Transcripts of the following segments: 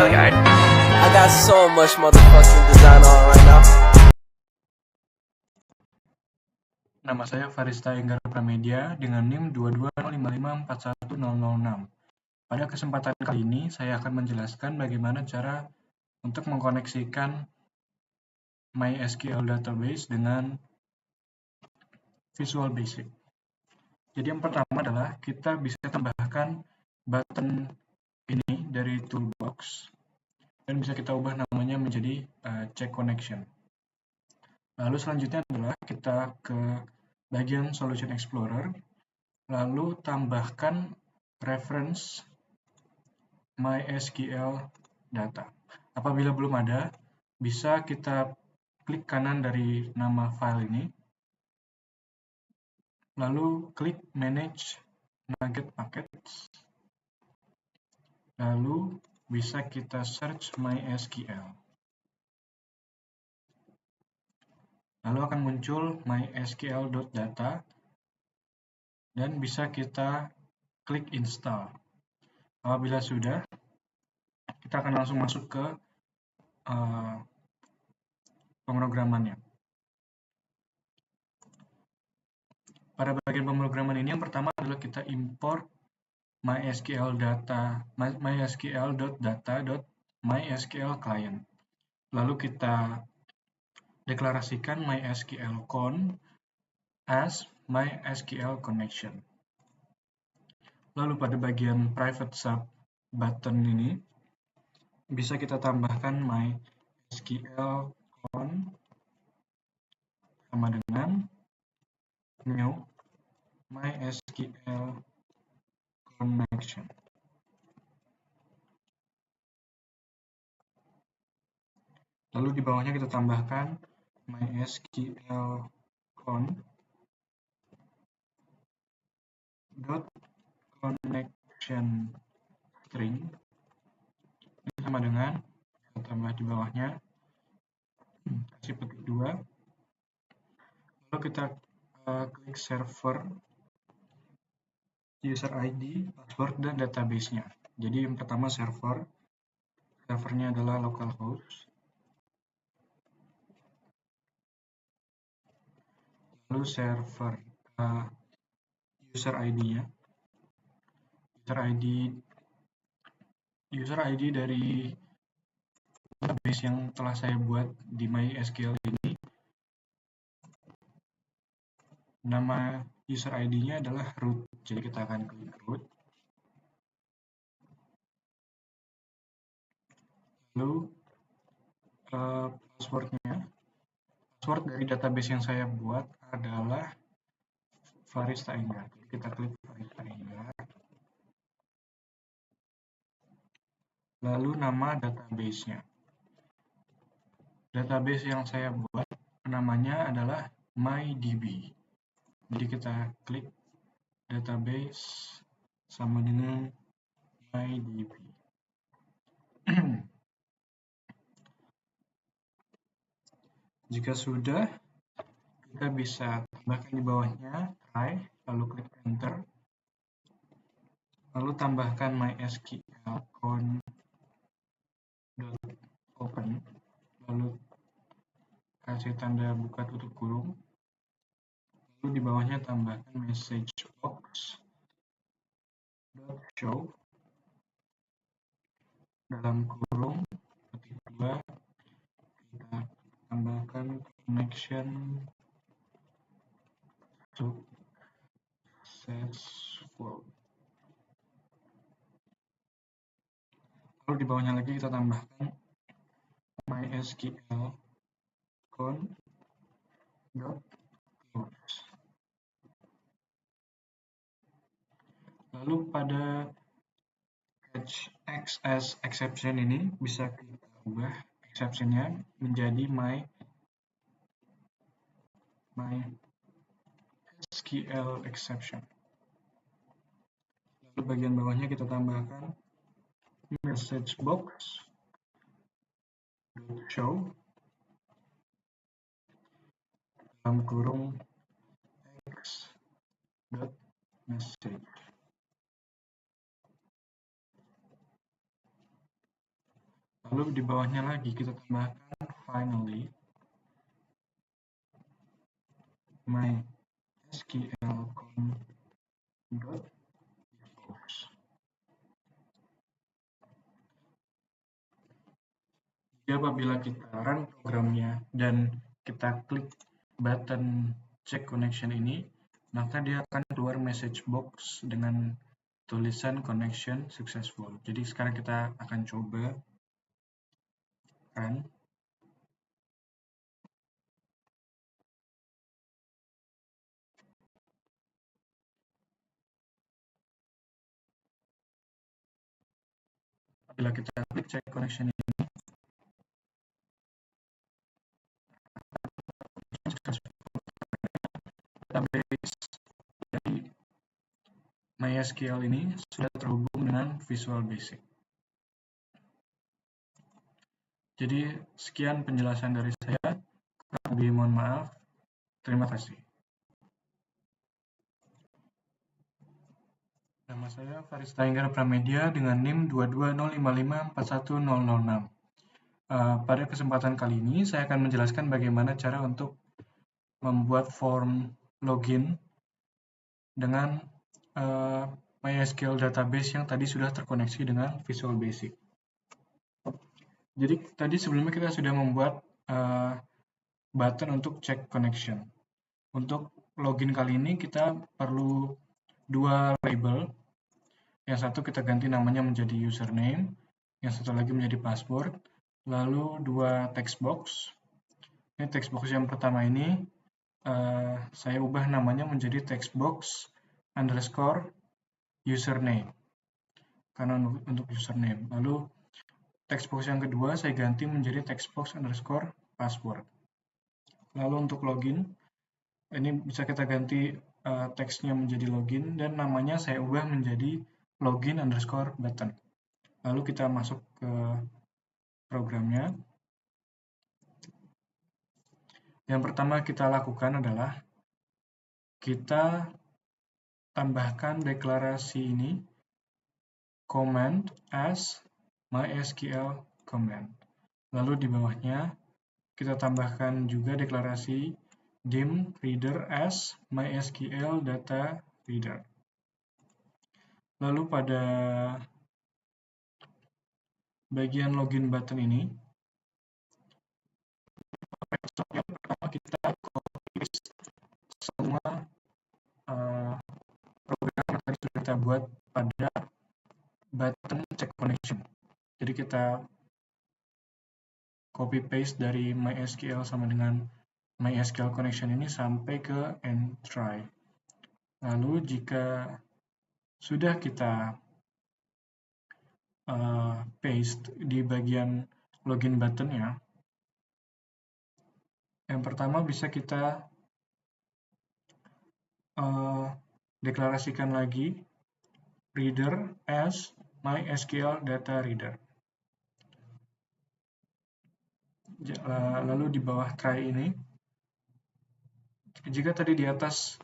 Hilliard. I got so much motherfucking design on right now. Nama saya Farista Enggara Pramedia dengan NIM 22055410006. Pada kesempatan kali ini, saya akan menjelaskan bagaimana cara untuk mengkoneksikan MySQL database dengan Visual Basic. Jadi yang pertama adalah kita bisa tambahkan button ini dari toolbox dan bisa kita ubah namanya menjadi check connection. Lalu selanjutnya adalah kita ke bagian Solution Explorer, lalu tambahkan reference MySQL data. Apabila belum ada, bisa kita klik kanan dari nama file ini, lalu klik Manage Nugget Packets, lalu bisa kita search MySQL. Lalu akan muncul mysql.data dan bisa kita klik install. Apabila sudah, kita akan langsung masuk ke pemrogramannya. Pada bagian pemrograman ini yang pertama adalah kita import mysql.data.mysql client. Lalu kita deklarasikan mysql con as mysql connection. Lalu pada bagian private sub button ini bisa kita tambahkan mysql con sama dengan new MySQL connection. Lalu di bawahnya kita tambahkan MySQL con dot connection string. Ini sama dengan kita tambah di bawahnya kasih petik 2. Lalu kita klik server, user ID, password, dan database-nya. Jadi yang pertama servernya adalah localhost. Lalu server user ID-nya. User ID dari database yang telah saya buat di MySQL ini. Nama user ID-nya adalah root. Jadi kita akan klik root. Lalu password dari database yang saya buat adalah Farista Enggar. Jadi kita klik Farista Enggar. Lalu nama database-nya. Database yang saya buat namanya adalah MyDB. Jadi kita klik database sama dengan MyDB. Jika sudah, kita bisa tambahkan di bawahnya try, lalu klik enter, lalu tambahkan MySQL con.open, lalu kasih tanda buka tutup kurung, lalu di bawahnya tambahkan message box .show dalam kurung petik 2, kita tambahkan connection successful. Lalu di bawahnya lagi kita tambahkan MySQL con.close. Lalu pada catch XS exception ini bisa kita ubah exception-nya menjadi MySQL exception. Lalu bagian bawahnya kita tambahkan message box .show dalam kurung x.message. Lalu di bawahnya lagi kita tambahkan finally mysql.box. Jadi apabila kita run programnya dan kita klik button check connection ini, maka dia akan keluar message box dengan tulisan connection successful. Jadi sekarang kita akan coba run. Bila kita klik check connection ini, database dari MySQL ini sudah terhubung dengan Visual Basic. Jadi sekian penjelasan dari saya. Kurang lebih mohon maaf. Terima kasih. Nama saya Farista Enggar Pramedia dengan NIM 22055410006. Pada kesempatan kali ini saya akan menjelaskan bagaimana cara untuk membuat form login dengan MySQL database yang tadi sudah terkoneksi dengan Visual Basic. Jadi tadi sebelumnya kita sudah membuat button untuk check connection. Untuk login kali ini kita perlu dua label. Yang satu kita ganti namanya menjadi username, yang satu lagi menjadi password. Lalu dua text box. Ini text box yang pertama ini saya ubah namanya menjadi text box underscore username, karena untuk username. Lalu text box yang kedua saya ganti menjadi text box underscore password. Lalu untuk login, ini bisa kita ganti teksnya menjadi login dan namanya saya ubah menjadi login underscore button. Lalu kita masuk ke programnya. Yang pertama kita lakukan adalah kita tambahkan deklarasi ini command as mysql command. Lalu di bawahnya kita tambahkan juga deklarasi dim reader as mysql data reader. Lalu pada bagian login button ini, yang pertama kita copy semua program yang tadi sudah kita buat pada button check connection. Jadi kita copy paste dari MySQL sama dengan MySQL connection ini sampai ke end try. Lalu jika sudah kita paste di bagian login buttonnya, yang pertama bisa kita deklarasikan lagi reader as MySQL data reader. Lalu di bawah try ini, jika tadi di atas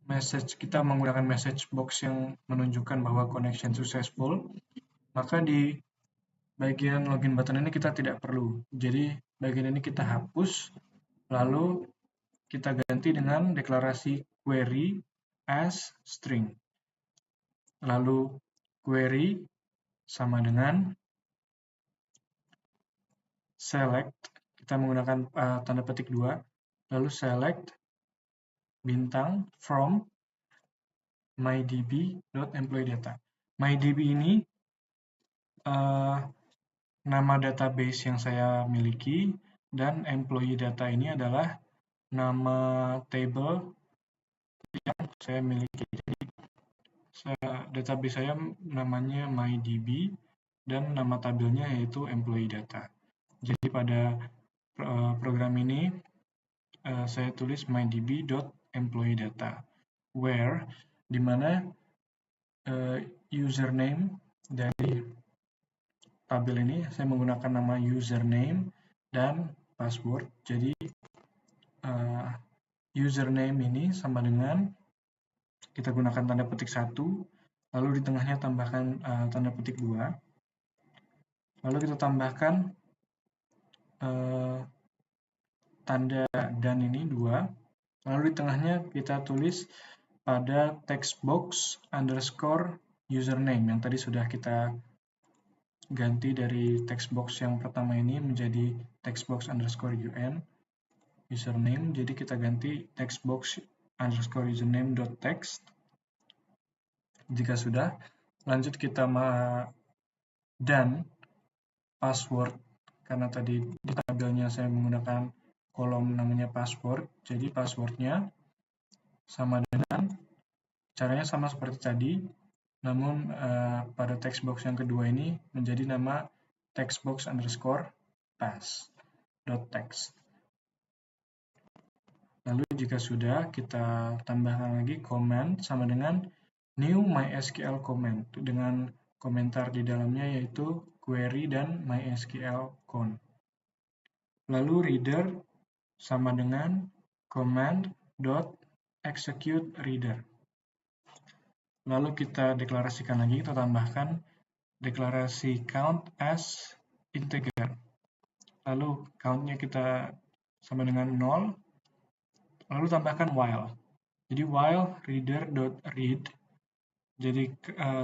message kita menggunakan message box yang menunjukkan bahwa connection successful, maka di bagian login button ini kita tidak perlu. Jadi bagian ini kita hapus, lalu kita ganti dengan deklarasi query as string. Lalu query sama dengan select, kita menggunakan tanda petik 2, lalu select bintang from mydb.employee-data. MyDB ini nama database yang saya miliki, dan employee data ini adalah nama table yang saya miliki. Jadi database saya namanya MyDB dan nama tabelnya yaitu employee data. Jadi pada program ini saya tulis mydb.employee-data where di mana username dari tabel ini saya menggunakan nama username dan password. Jadi username ini sama dengan kita gunakan tanda petik 1, lalu di tengahnya tambahkan tanda petik 2. Lalu kita tambahkan tanda dan ini 2. Lalu di tengahnya kita tulis pada text box underscore username yang tadi sudah kita ganti dari text box yang pertama ini menjadi text box underscore username. Jadi kita ganti text box underscore username dot text. Jika sudah, lanjut kita dan password, karena tadi di tabelnya saya menggunakan kolom namanya password, jadi passwordnya sama dengan, caranya sama seperti tadi, namun pada text box yang kedua ini menjadi nama text box underscore pass dot text. Lalu jika sudah, kita tambahkan lagi command sama dengan new MySQL comment dengan komentar di dalamnya yaitu query dan MySQL con. Lalu reader sama dengan command dot execute reader. Lalu kita deklarasikan lagi, kita tambahkan deklarasi count as integer. Lalu count-nya kita sama dengan 0. Lalu tambahkan while. Jadi while reader.read. Jadi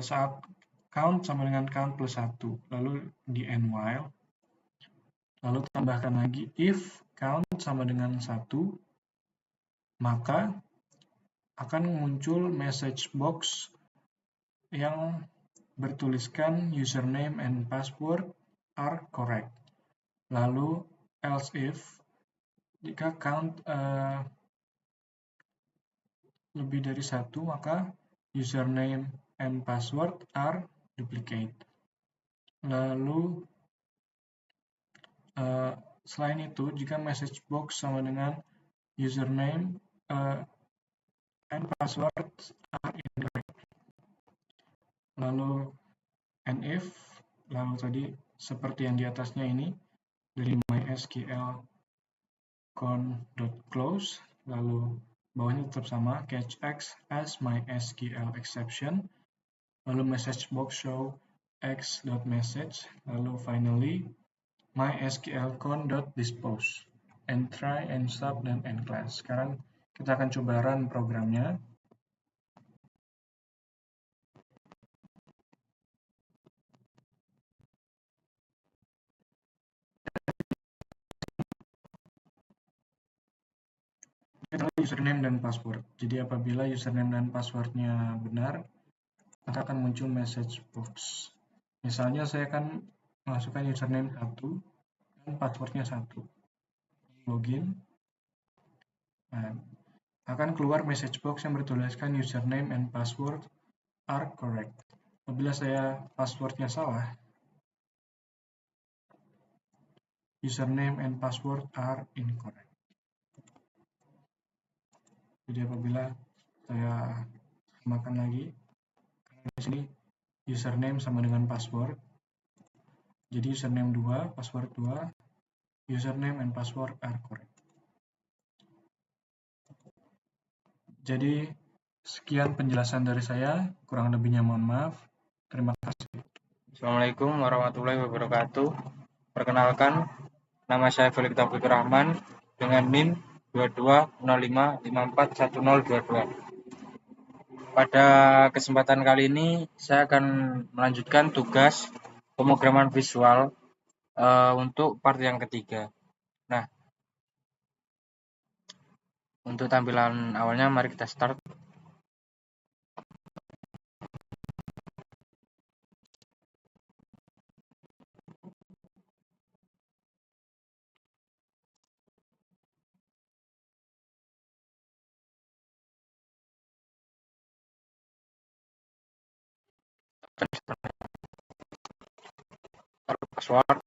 saat count sama dengan count plus 1. Lalu di end while. Lalu tambahkan lagi if count sama dengan 1. Maka akan muncul message box yang bertuliskan username and password are correct. Lalu else if jika count lebih dari 1, maka username and password are duplicate. Lalu selain itu, jika message box sama dengan username and password are incorrect. Lalu and if, lalu tadi seperti yang di atasnya ini dari MySQL con.close, lalu bawahnya tetap sama, catch x as MySQL exception, lalu message box show x.message, lalu finally MySQL con.dispose, and try, and stop, dan end class. Sekarang kita akan coba run programnya. Kita lihat username dan password. Jadi apabila username dan passwordnya benar, maka akan muncul message box. Misalnya saya akan masukkan username 1 dan passwordnya 1. Login. Nah, akan keluar message box yang bertuliskan username and password are correct. Apabila saya passwordnya salah, username and password are incorrect. Jadi apabila saya samakan lagi, karena di sini username sama dengan password, jadi username 2, password 2, username and password are correct. Jadi sekian penjelasan dari saya, kurang lebihnya mohon maaf. Terima kasih. Assalamualaikum warahmatullahi wabarakatuh. Perkenalkan, nama saya Felix Taufikur Rahman dengan NIM 2205541022. Pada kesempatan kali ini saya akan melanjutkan tugas pemrograman visual untuk part yang ketiga. Nah, untuk tampilan awalnya mari kita start. Password.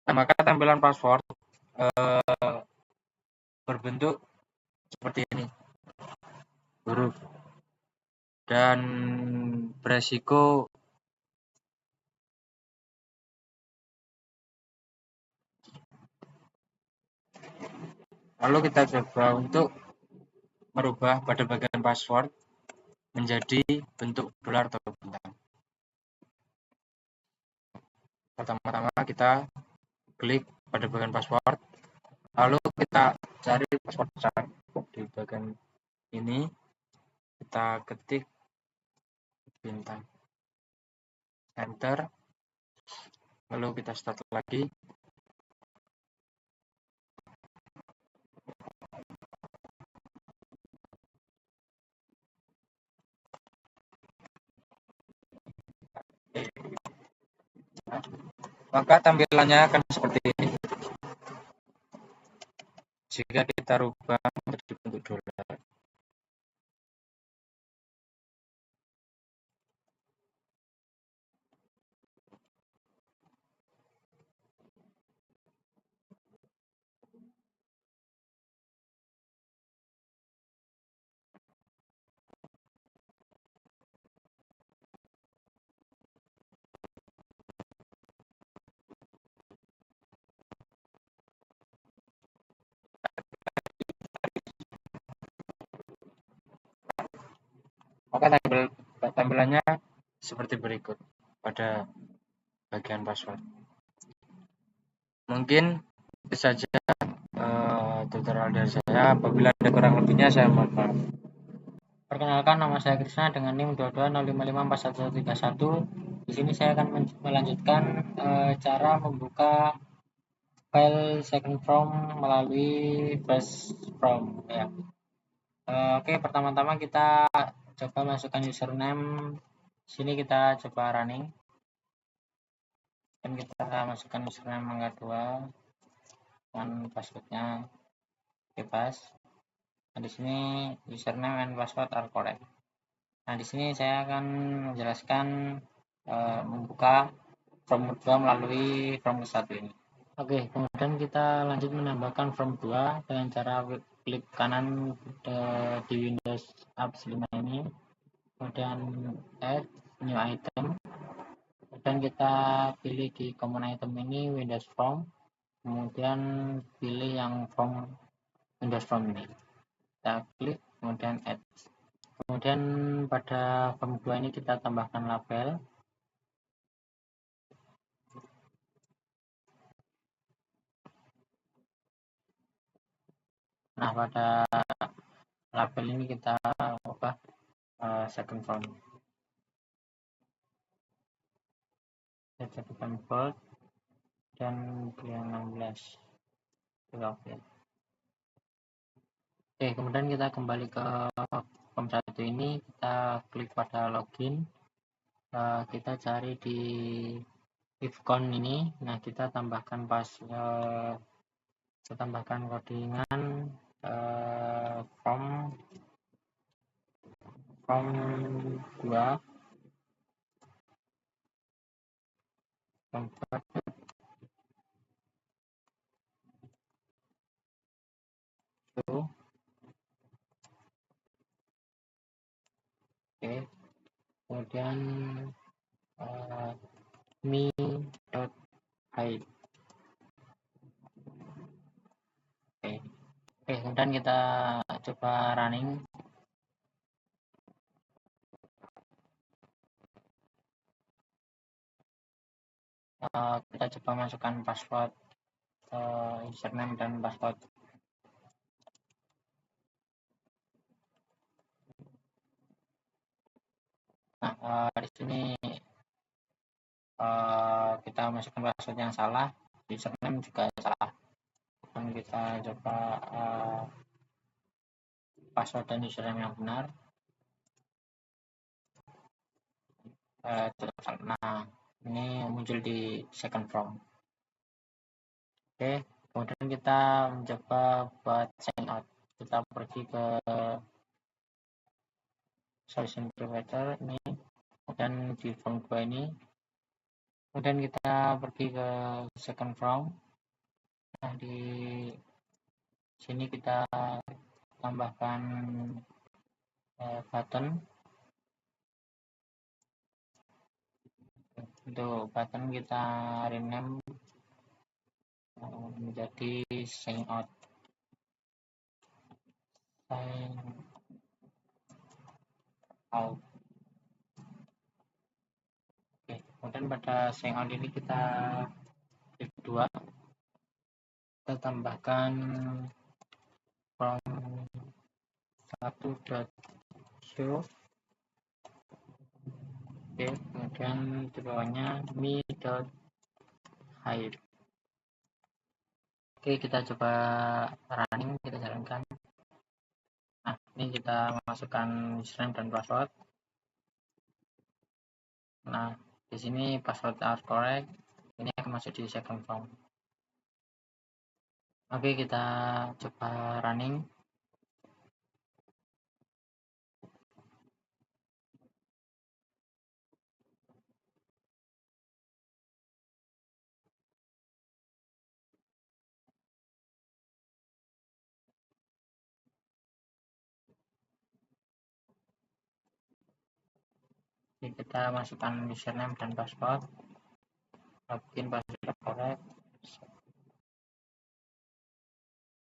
Nah, maka tampilan password berbentuk seperti ini, huruf, dan beresiko lalu kita coba untuk merubah pada bagian password menjadi bentuk dolar atau bintang. Pertama-tama kita klik pada bagian password, lalu kita cari password besar. Di bagian ini kita ketik bintang, enter, lalu kita start lagi. Maka tampilannya akan seperti ini. Jika kita rubah menjadi bentuk dolar, maka tampilannya seperti berikut pada bagian password. Mungkin itu saja tutorial dari saya. Apabila ada kurang lebihnya saya mohon maaf. Perkenalkan, nama saya Krisna dengan NIM 2205554131. Di sini saya akan melanjutkan cara membuka file second from melalui first from ya. Oke, pertama-tama kita coba masukkan username. Sini kita coba running dan kita masukkan username mangga 2 dan passwordnya bebas. Nah, di sini username and password are correct. Nah, di sini saya akan menjelaskan membuka from 2 melalui from 1 ini. Oke, kemudian kita lanjut menambahkan from 2 dengan cara klik kanan di Windows Apps 5 ini, kemudian add new item, kemudian kita pilih di common item ini Windows From, kemudian pilih yang from Windows From ini, kita klik kemudian add. Kemudian pada form 2 ini kita tambahkan label. Nah, pada label ini kita ubah second form. Kita jadikan bold dan pilih 16. Oke, kemudian kita kembali ke form 1 ini, kita klik pada login. Kita cari di ifcon ini. Nah, kita tambahkan kita tambahkan codingan from 2 to kemudian me.hide. Kemudian kita coba running. Kita coba masukkan password username dan password. Nah, di sini kita masukkan password yang salah, username juga salah. Dan kita coba password dan username yang benar. Nah, ini muncul di second from. Kemudian kita mencoba buat sign out. Kita pergi ke solution provider ini, kemudian di form 2 ini, kemudian kita pergi ke second from. Nah, di sini kita tambahkan button. Untuk button kita rename menjadi sign out. kemudian pada Sengon ini kita klik 2, kita tambahkan from 1.0. Oke, kemudian di bawahnya me.hide. Oke, kita coba running, kita jalankan. Nah, ini kita masukkan username dan password. Nah, di sini password are correct. Ini akan masuk di second form. Oke, kita coba running. Oke, kita masukkan username dan password. Login password correct.